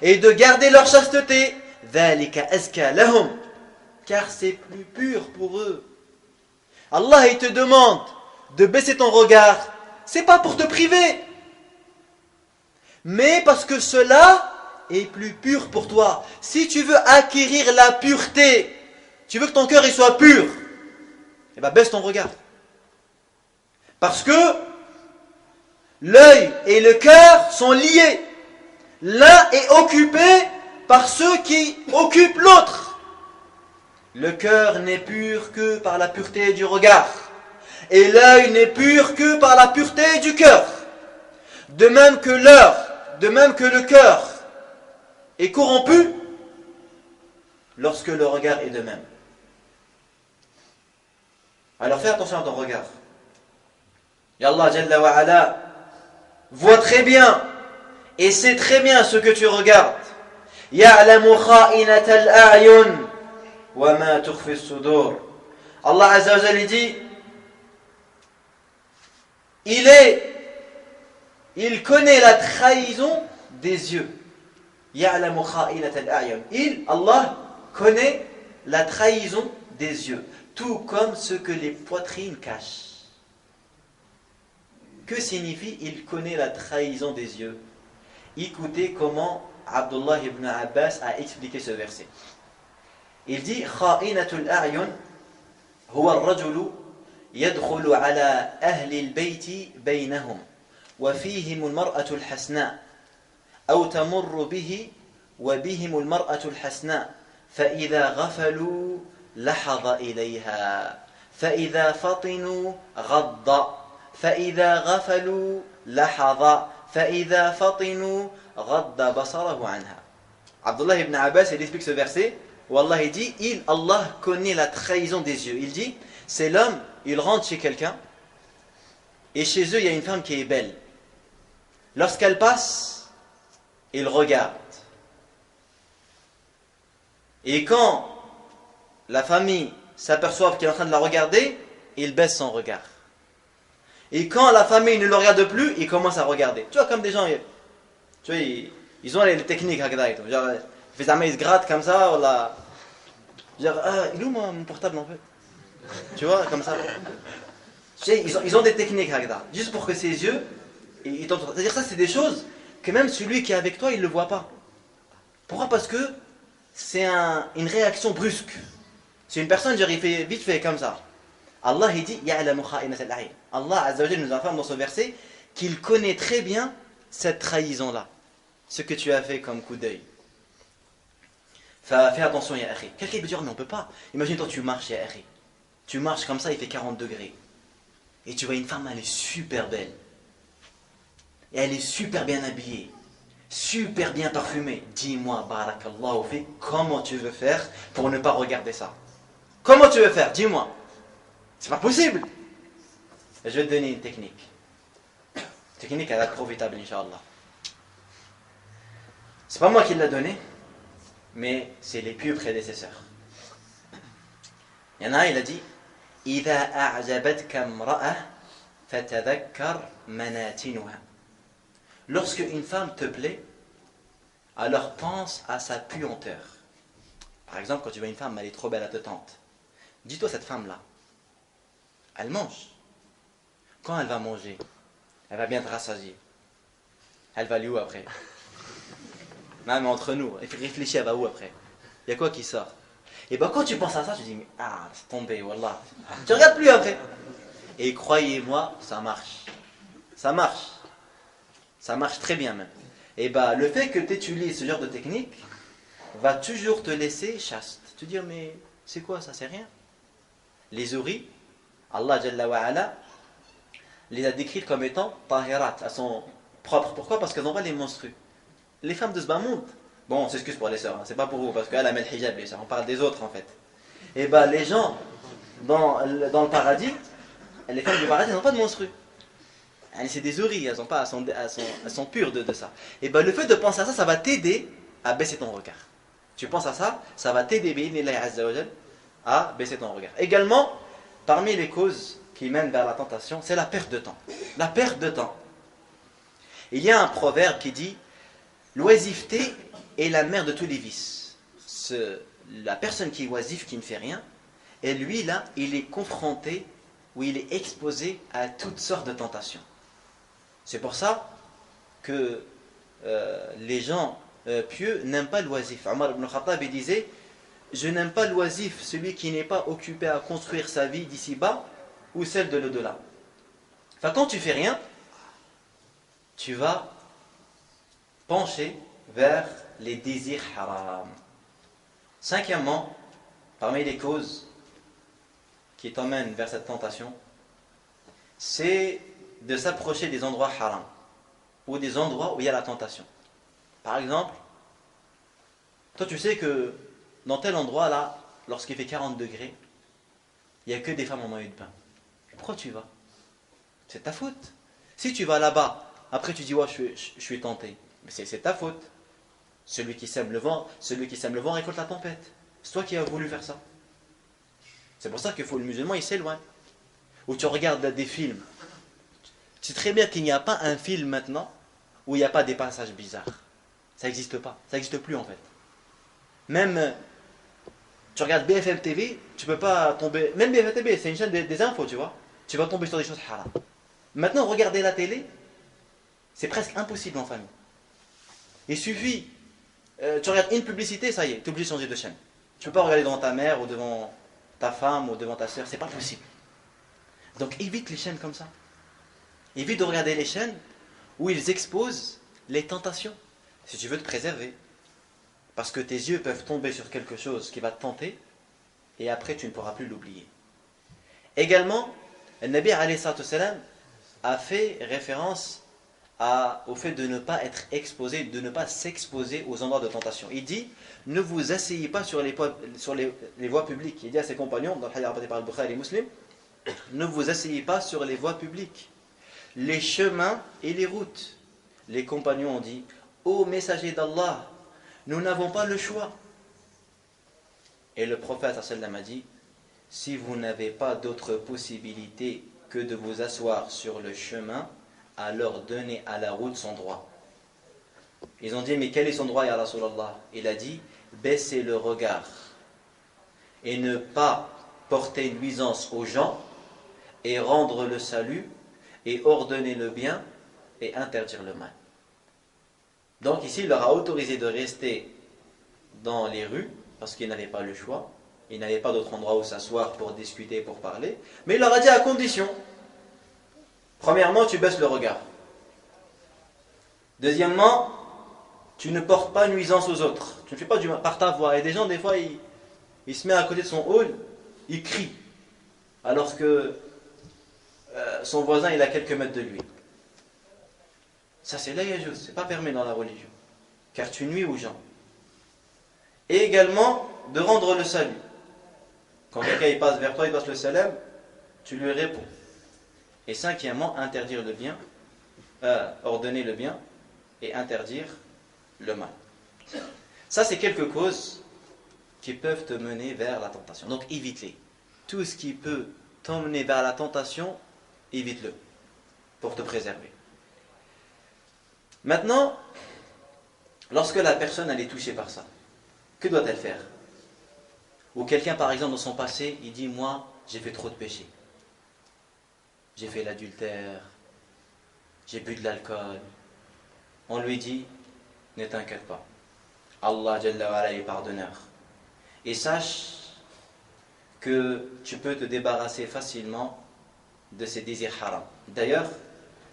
et de garder leur chasteté. ذَلِكَ أَزْكَى لَهُمْ. Car c'est plus pur pour eux. Allah il te demande de baisser ton regard, c'est pas pour te priver, mais parce que cela est plus pur pour toi. Si tu veux acquérir la pureté, tu veux que ton cœur il soit pur, eh ben baisse ton regard. Parce que l'œil et le cœur sont liés. L'un est occupé par ceux qui occupent l'autre. Le cœur n'est pur que par la pureté du regard. Et l'œil n'est pur que par la pureté du cœur. De même que le cœur est corrompu lorsque le regard est de même. Alors fais attention à ton regard. Et Allah Jalla wa Ala voit très bien et sait très bien ce que tu regardes. Ya'lamu kha'inatal a'yun. Allah Azza wa Jalla dit il connaît la trahison des yeux. Allah connaît la trahison des yeux, tout comme ce que les poitrines cachent. Que signifie il connaît la trahison des yeux? Écoutez comment Abdullah ibn Abbas a expliqué ce verset. Il dit kha'inatul a'yun huwa ar-rajulu yadkhulu ala ahli al-bayti baynahum wa fihim al-mar'atu al-hasna aw tamurru bihi wa bihim al-mar'atu al-hasna fa idha ghafalu lahadha ilayha fa idha fatinu ghadda fa idha ghafalu lahadha fa idha fatinu ghadda basarahu anha. Abdullah ibn Abbas il explique ce verset. Wallah il dit, Allah connaît la trahison des yeux. Il dit, c'est l'homme, il rentre chez quelqu'un, et chez eux il y a une femme qui est belle. Lorsqu'elle passe, il regarde. Et quand la famille s'aperçoit qu'il est en train de la regarder, il baisse son regard. Et quand la famille ne le regarde plus, il commence à regarder. Tu vois, comme des gens, tu vois, ils ont les techniques, genre, ils se grattent comme ça, voilà. Genre, il est où mon portable en fait? Tu vois, comme ça. Ils ont des techniques, juste pour que ses yeux, c'est-à-dire ça, c'est des choses que même celui qui est avec toi, il ne le voit pas. Pourquoi? Parce que c'est une réaction brusque. C'est une personne, genre, il fait vite fait comme ça. Allah, il dit, ya'lamu kha'inatal a'yun. Allah, Azza wa Jalla, nous informe dans ce verset qu'il connaît très bien cette trahison-là. Ce que tu as fait comme coup d'œil. Fais attention, ya akhi. Quelqu'un peut dire, mais on peut pas. Imagine-toi, tu marches, ya akhi. Tu marches comme ça, il fait 40 degrés. Et tu vois une femme, elle est super belle. et elle est super bien habillée, super bien parfumée. Dis-moi, barakallahu fik, comment tu veux faire pour ne pas regarder ça? Comment tu veux faire? Dis-moi. C'est pas possible. Et je vais te donner une technique. Technique à la profitable, Inch'Allah. C'est pas moi qui l'a donné, mais c'est les pieux prédécesseurs. Il y en a un, il a dit إذا أعجبتك امرأة فتذكر مناتنها. Lorsque une femme te plaît, alors pense à sa puanteur. Par exemple, quand tu vois une femme, elle est trop belle, elle te tente. Dis-toi, cette femme-là, elle mange. Quand elle va manger, elle va bien te rassasier. Elle va aller où après? Non, mais entre nous, réfléchis, elle va où après? Il y a quoi qui sort? Et bien quand tu penses à ça, tu dis, mais c'est tombé, wallah. Tu regardes plus après. Et croyez-moi, ça marche. Ça marche. Ça marche très bien même. Et bien le fait que tu utilises ce genre de technique va toujours te laisser chaste. Tu dis, mais c'est quoi ça? C'est rien. Les ouris, Allah Jalla wa Ala les a décrites comme étant tahirat. Elles sont propres. Pourquoi? Parce qu'elles n'ont pas les menstrues. Les femmes de ce bas monde, bon, on s'excuse pour les sœurs, hein, c'est pas pour vous, parce qu'elle a mis le hijab, les sœurs, on parle des autres en fait. Et bien les gens dans le paradis, les femmes du paradis n'ont pas de menstrues. C'est des ouris, elles sont pures de ça. Et bien le fait de penser à ça, ça va t'aider à baisser ton regard. Tu penses à ça, ça va t'aider à baisser ton regard. Également, parmi les causes qui mènent vers la tentation, c'est la perte de temps. La perte de temps. Il y a un proverbe qui dit l'oisiveté est la mère de tous les vices. La personne qui est oisive, qui ne fait rien, et lui là, il est confronté ou il est exposé à toutes sortes de tentations. C'est pour ça que les gens pieux n'aiment pas l'oisif. Omar ibn Khattab disait, je n'aime pas l'oisif, celui qui n'est pas occupé à construire sa vie d'ici-bas ou celle de l'au-delà. Enfin, quand tu fais rien, tu vas pencher vers les désirs haram. Cinquièmement, parmi les causes qui t'emmènent vers cette tentation, c'est de s'approcher des endroits haram ou des endroits où il y a la tentation. Par exemple, toi tu sais que dans tel endroit là, lorsqu'il fait 40 degrés, il n'y a que des femmes en maillot de bain. Pourquoi tu vas? C'est ta faute. Si tu vas là-bas, après tu dis ouais, je suis tenté. Mais c'est ta faute. Celui qui sème le vent récolte la tempête. C'est toi qui as voulu faire ça. C'est pour ça que le musulman il s'éloigne. Ou tu regardes des films. Tu sais très bien qu'il n'y a pas un film maintenant où il n'y a pas des passages bizarres. Ça n'existe pas. Ça n'existe plus en fait. Même tu regardes BFM TV, tu peux pas tomber. Même BFM TV, c'est une chaîne des infos, tu vois. Tu vas tomber sur des choses haram. Maintenant, regarder la télé, c'est presque impossible en famille. Il suffit, tu regardes une publicité, ça y est, tu es obligé de changer de chaîne. Tu ne peux pas regarder devant ta mère ou devant ta femme ou devant ta soeur, c'est pas possible. Donc évite les chaînes comme ça. Évite de regarder les chaînes où ils exposent les tentations, si tu veux te préserver. Parce que tes yeux peuvent tomber sur quelque chose qui va te tenter et après tu ne pourras plus l'oublier. Également, le Nabi alayhi salatu wassalam a fait référence au fait de ne pas être exposé, de ne pas s'exposer aux endroits de tentation. Il dit, ne vous asseyez pas sur les voies publiques. Il dit à ses compagnons, dans le hadith rapporté par Al-Bukhari et Muslim, ne vous asseyez pas sur les voies publiques, les chemins et les routes. Les compagnons ont dit, ô messager d'Allah, nous n'avons pas le choix. Et le prophète sallam a dit, si vous n'avez pas d'autre possibilité que de vous asseoir sur le chemin, alors donnez à la route son droit. Ils ont dit, mais quel est son droit, ya Rasulallah? Il a dit, baissez le regard et ne pas porter nuisance aux gens et rendre le salut et ordonner le bien et interdire le mal. Donc ici, il leur a autorisé de rester dans les rues parce qu'ils n'avaient pas le choix. Ils n'avaient pas d'autre endroit où s'asseoir pour discuter, pour parler. Mais il leur a dit à condition. Premièrement, tu baisses le regard. Deuxièmement, tu ne portes pas nuisance aux autres. Tu ne fais pas du mal par ta voix. Et des gens, des fois, il se met à côté de son hall, il crie. Alors que son voisin, il a quelques mètres de lui. Ça c'est la yajouz, c'est pas permis dans la religion. Car tu nuis aux gens. Et également, de rendre le salut. Quand quelqu'un il passe vers toi, il passe le salam, tu lui réponds. Et cinquièmement, interdire le bien, ordonner le bien et interdire le mal. Ça c'est quelques causes qui peuvent te mener vers la tentation. Donc évite-les. Tout ce qui peut t'emmener vers la tentation, évite-le pour te préserver. Maintenant, lorsque la personne elle est touchée par ça, que doit-elle faire? Ou quelqu'un par exemple dans son passé, il dit moi j'ai fait trop de péchés. J'ai fait l'adultère, j'ai bu de l'alcool. On lui dit ne t'inquiète pas. Allah Jalla wa Ala est pardonneur. Et sache que tu peux te débarrasser facilement de ces désirs haram. D'ailleurs,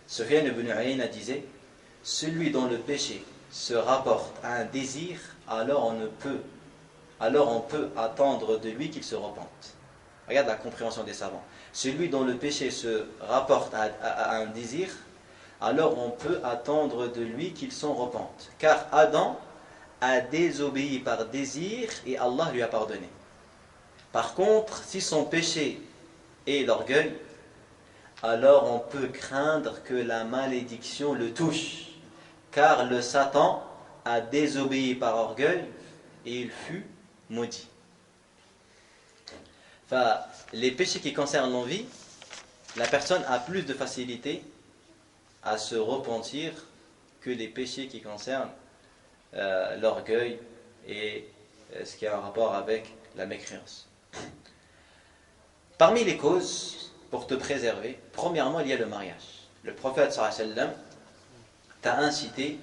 Sufyan ibn Uyayna disait celui dont le péché se rapporte à un désir, alors on peut attendre de lui qu'il se repente. Regarde la compréhension des savants. Celui dont le péché se rapporte à un désir, alors on peut attendre de lui qu'il s'en repente. Car Adam a désobéi par désir et Allah lui a pardonné. Par contre, si son péché est l'orgueil, alors on peut craindre que la malédiction le touche. Car le Satan a désobéi par orgueil et il fut maudit. Enfin, les péchés qui concernent l'envie, la personne a plus de facilité à se repentir que les péchés qui concernent l'orgueil et ce qui a un rapport avec la mécréance. Parmi les causes pour te préserver, premièrement il y a le mariage. Le prophète sallallahu alayhi wa sallam t'a incité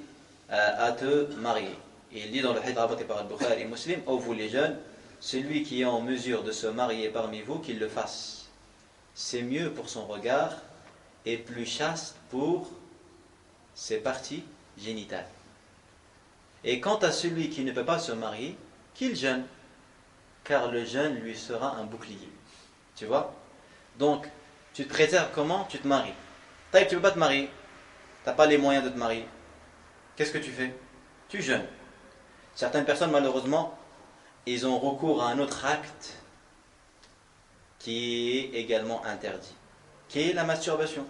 à te marier. Et il dit dans le hadith rapporté par Al-Bukhari et Muslim, ô vous les jeunes, celui qui est en mesure de se marier parmi vous, qu'il le fasse. C'est mieux pour son regard et plus chaste pour ses parties génitales. Et quant à celui qui ne peut pas se marier, qu'il jeûne, car le jeûne lui sera un bouclier. Tu vois? Donc, tu te préserves comment? Tu te maries. Tu ne peux pas te marier, tu n'as pas les moyens de te marier. Qu'est-ce que tu fais? Tu jeûnes. Certaines personnes, malheureusement, ils ont recours à un autre acte qui est également interdit, qui est la masturbation.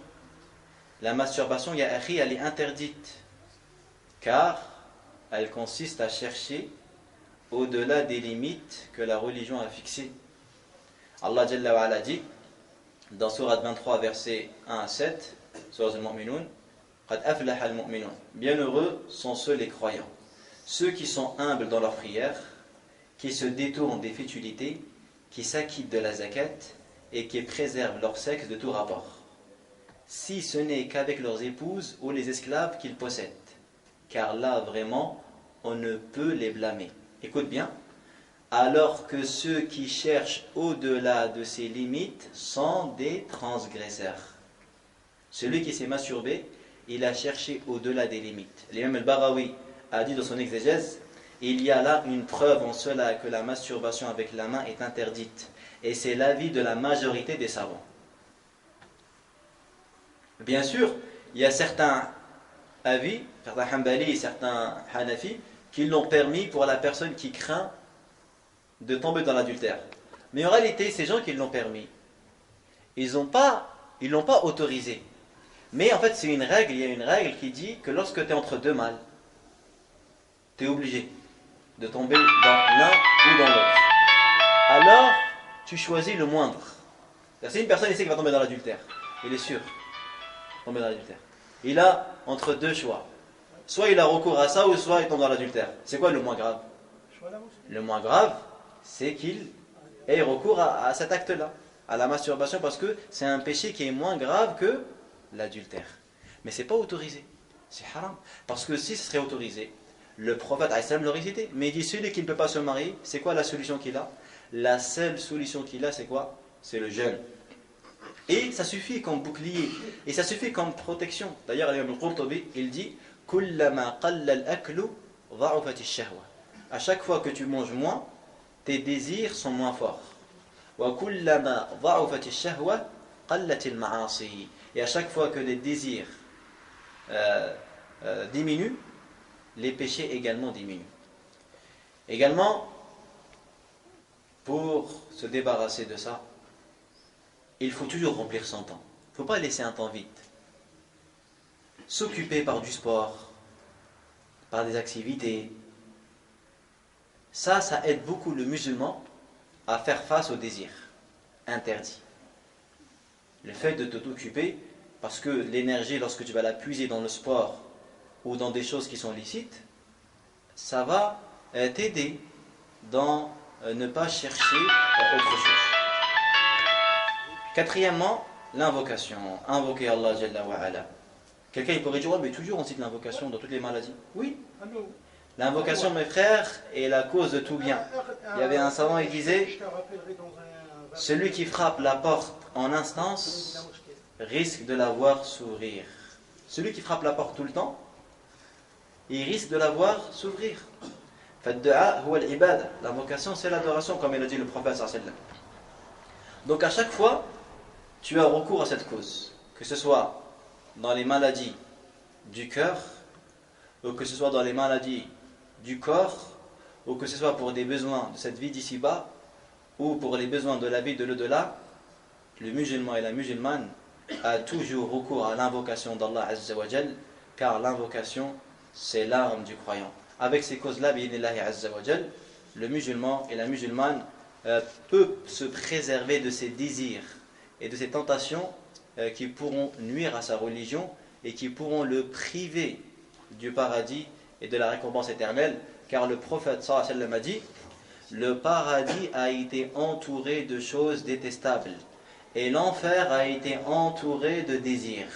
La masturbation, ya akhi, elle est interdite, car elle consiste à chercher au-delà des limites que la religion a fixées. Allah Jalla wa Ala dit dans Sourate 23, versets 1 à 7, Sourate Al-Mu'minun, Qad aflaha al-mu'minun. Bienheureux sont ceux les croyants, ceux qui sont humbles dans leurs prières, qui se détournent des futilités, qui s'acquittent de la zakat et qui préservent leur sexe de tout rapport, si ce n'est qu'avec leurs épouses ou les esclaves qu'ils possèdent, car là vraiment on ne peut les blâmer. Écoute bien, alors que ceux qui cherchent au-delà de ces limites sont des transgresseurs. Celui qui s'est masturbé, il a cherché au-delà des limites. L'imam al-Baghawi a dit dans son exégèse, il y a là une preuve en cela que la masturbation avec la main est interdite, et c'est l'avis de la majorité des savants. Bien sûr, il y a certains avis, certains Hanbali et certains Hanafi, qui l'ont permis pour la personne qui craint de tomber dans l'adultère. Mais en réalité, ces gens qui l'ont permis, ils l'ont pas autorisé. Mais en fait, c'est une règle, il y a une règle qui dit que lorsque tu es entre deux mâles, tu es obligé de tomber dans l'un ou dans l'autre. Alors, tu choisis le moindre. C'est une personne ici qui va tomber dans l'adultère. Il est sûr de tomber dans l'adultère. Il a entre deux choix. Soit il a recours à ça, ou soit il tombe dans l'adultère. C'est quoi le moins grave? Le moins grave, c'est qu'il ait recours à cet acte-là, à la masturbation, parce que c'est un péché qui est moins grave que l'adultère. Mais c'est pas autorisé. C'est haram. Parce que si ce serait autorisé, le prophète l'aurait cité. Mais il dit, celui qui ne peut pas se marier, c'est quoi la solution qu'il a? La seule solution qu'il a, c'est quoi? C'est le jeûne. Et ça suffit comme bouclier. Et ça suffit comme protection. D'ailleurs, l'imam al-Qurtubi, il dit, Kullama qalla al-aklu dha'ufat ash-shahwa. À chaque fois que tu manges moins, tes désirs sont moins forts. Wa kullama dha'ufat ash-shahwa qallat al-ma'asi. Et à chaque fois que les désirs diminue, les péchés également diminuent. Également, pour se débarrasser de ça, il faut toujours remplir son temps. Il ne faut pas laisser un temps vide. S'occuper par du sport, par des activités, ça aide beaucoup le musulman à faire face aux désirs interdits. Le fait de t'occuper, parce que l'énergie, lorsque tu vas la puiser dans le sport ou dans des choses qui sont licites, ça va t'aider dans ne pas chercher autre chose. Quatrièmement, l'invocation. Invoquer Allah Jalla wa Ala. Quelqu'un il pourrait dire, mais toujours on cite l'invocation dans toutes les maladies. Oui. L'invocation, mes frères, est la cause de tout bien. Il y avait un savant, il disait, celui qui frappe la porte en instance risque de la voir s'ouvrir. Celui qui frappe la porte tout le temps, il risque de la voir s'ouvrir. L'invocation, c'est l'adoration, comme il a dit le prophète sallallahu alayhi wa sallam. Donc à chaque fois, tu as recours à cette cause, que ce soit dans les maladies du cœur, ou que ce soit dans les maladies du corps, ou que ce soit pour des besoins de cette vie d'ici-bas, ou pour les besoins de la vie de l'au-delà, le musulman et la musulmane a toujours recours à l'invocation d'Allah Azza wa Jal, car l'invocation, c'est l'arme du croyant. Avec ces causes-là, bi'idhnillahi Azza wa Jal, le musulman et la musulmane peut se préserver de ses désirs et de ses tentations qui pourront nuire à sa religion et qui pourront le priver du paradis et de la récompense éternelle, car le prophète sallallahu alayhi wa sallam a dit, le paradis a été entouré de choses détestables et l'enfer a été entouré de désirs.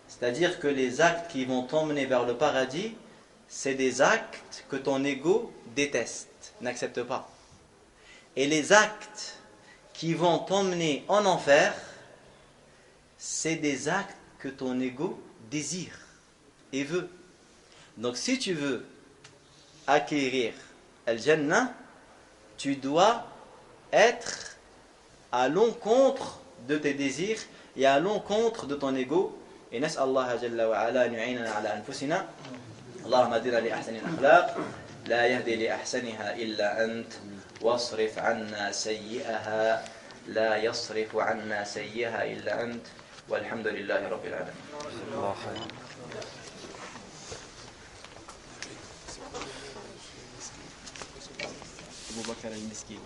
C'est-à-dire que les actes qui vont t'emmener vers le paradis, c'est des actes que ton ego déteste, n'accepte pas. Et les actes qui vont t'emmener en enfer, c'est des actes que ton ego désire et veut. Donc si tu veux acquérir Al-Jannah, tu dois être à l'encontre de tes désirs et à l'encontre de ton ego. Et nas'al Allah jalla wa ala an yu'inana ala anfusina. Allahumma hadina li ahsani al-akhlaq, la yahdi li ahsaniha illa ant, wasrif 'anna sayyi'aha, la yasrifu 'anna sayyi'aha illa ant, walhamdulillahi rabbil alamin. Abu Bakr al-Miskin.